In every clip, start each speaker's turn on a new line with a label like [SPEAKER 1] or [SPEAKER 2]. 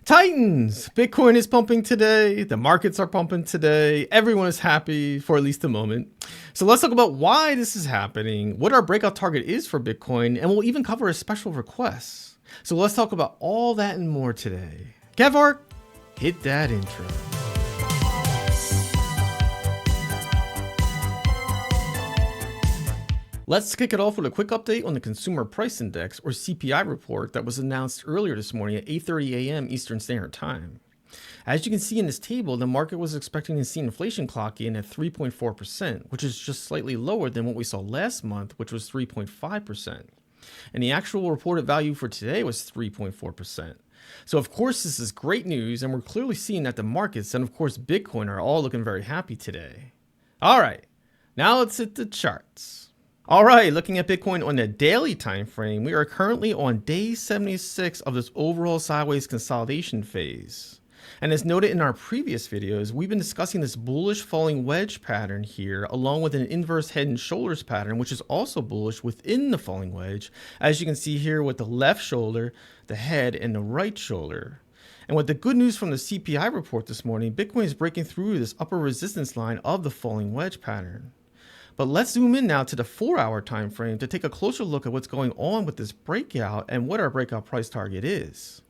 [SPEAKER 1] Titans! Bitcoin is pumping today. The markets are pumping today. Everyone is happy for at least a moment. So let's talk about why this is happening, what our breakout target is for Bitcoin, and we'll even cover a special request. So let's talk about all that and more today. Kevark, hit that intro. Let's kick it off with a quick update on the Consumer Price Index, or CPI report, that was announced earlier this morning at 8:30 a.m. Eastern Standard Time. As you can see in this table, the market was expecting to see inflation clock in at 3.4%, which is just slightly lower than what we saw last month, which was 3.5%. And the actual reported value for today was 3.4%. So of course this is great news, and we're clearly seeing that the markets and of course Bitcoin are all looking very happy today. All right, now let's hit the charts. All right, looking at Bitcoin on the daily time frame, we are currently on day 76 of this overall sideways consolidation phase. And as noted in our previous videos, we've been discussing this bullish falling wedge pattern here, along with an inverse head and shoulders pattern, which is also bullish within the falling wedge, as you can see here with the left shoulder, the head, and the right shoulder. And with the good news from the CPI report this morning, Bitcoin is breaking through this upper resistance line of the falling wedge pattern. But let's zoom in now to the 4-hour time frame to take a closer look at what's going on with this breakout and what our breakout price target is.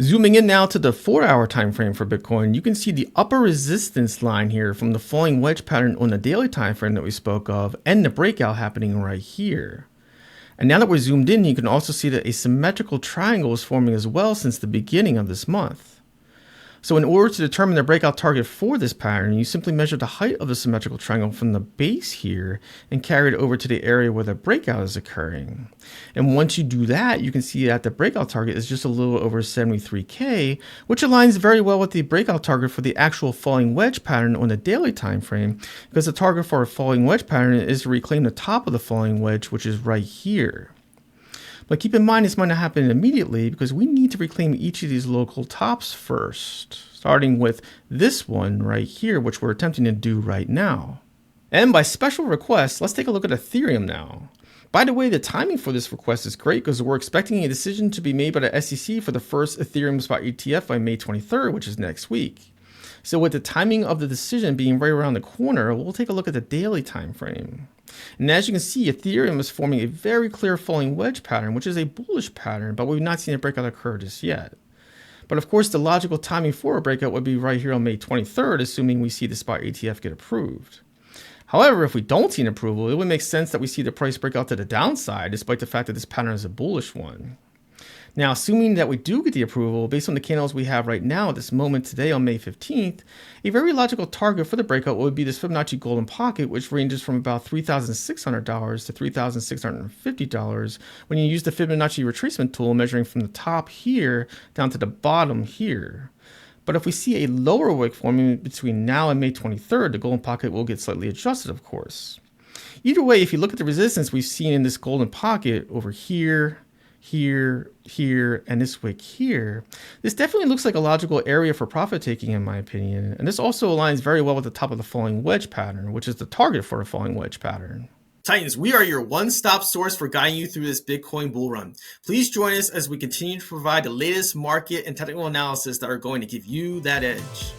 [SPEAKER 1] Zooming in now to the 4-hour time frame for Bitcoin, you can see the upper resistance line here from the falling wedge pattern on the daily time frame that we spoke of, and the breakout happening right here. And now that we're zoomed in, you can also see that a symmetrical triangle is forming as well since the beginning of this month. So in order to determine the breakout target for this pattern, you simply measure the height of the symmetrical triangle from the base here and carry it over to the area where the breakout is occurring. And once you do that, you can see that the breakout target is just a little over 73K, which aligns very well with the breakout target for the actual falling wedge pattern on the daily time frame, because the target for a falling wedge pattern is to reclaim the top of the falling wedge, which is right here. But keep in mind, this might not happen immediately because we need to reclaim each of these local tops first, starting with this one right here, which we're attempting to do right now. And by special request, let's take a look at Ethereum now. By the way, the timing for this request is great because we're expecting a decision to be made by the SEC for the first Ethereum spot ETF by May 23rd, which is next week. So with the timing of the decision being right around the corner, we'll take a look at the daily time frame. And as you can see, Ethereum is forming a very clear falling wedge pattern, which is a bullish pattern, but we've not seen a breakout occur just yet. But of course, the logical timing for a breakout would be right here on May 23rd, assuming we see the spot ETF get approved. However, if we don't see an approval, it would make sense that we see the price break out to the downside, despite the fact that this pattern is a bullish one. Now, assuming that we do get the approval, based on the candles we have right now at this moment today on May 15th, a very logical target for the breakout would be this Fibonacci golden pocket, which ranges from about $3,600 to $3,650 when you use the Fibonacci retracement tool, measuring from the top here down to the bottom here. But if we see a lower wick forming between now and May 23rd, the golden pocket will get slightly adjusted, of course. Either way, if you look at the resistance we've seen in this golden pocket over here, here, and this wick here, this definitely looks like a logical area for profit taking in my opinion. And this also aligns very well with the top of the falling wedge pattern, which is the target for a falling wedge pattern. Titans, we are your one-stop source for guiding you through this Bitcoin bull run. Please join us as we continue to provide the latest market and technical analysis that are going to give you that edge.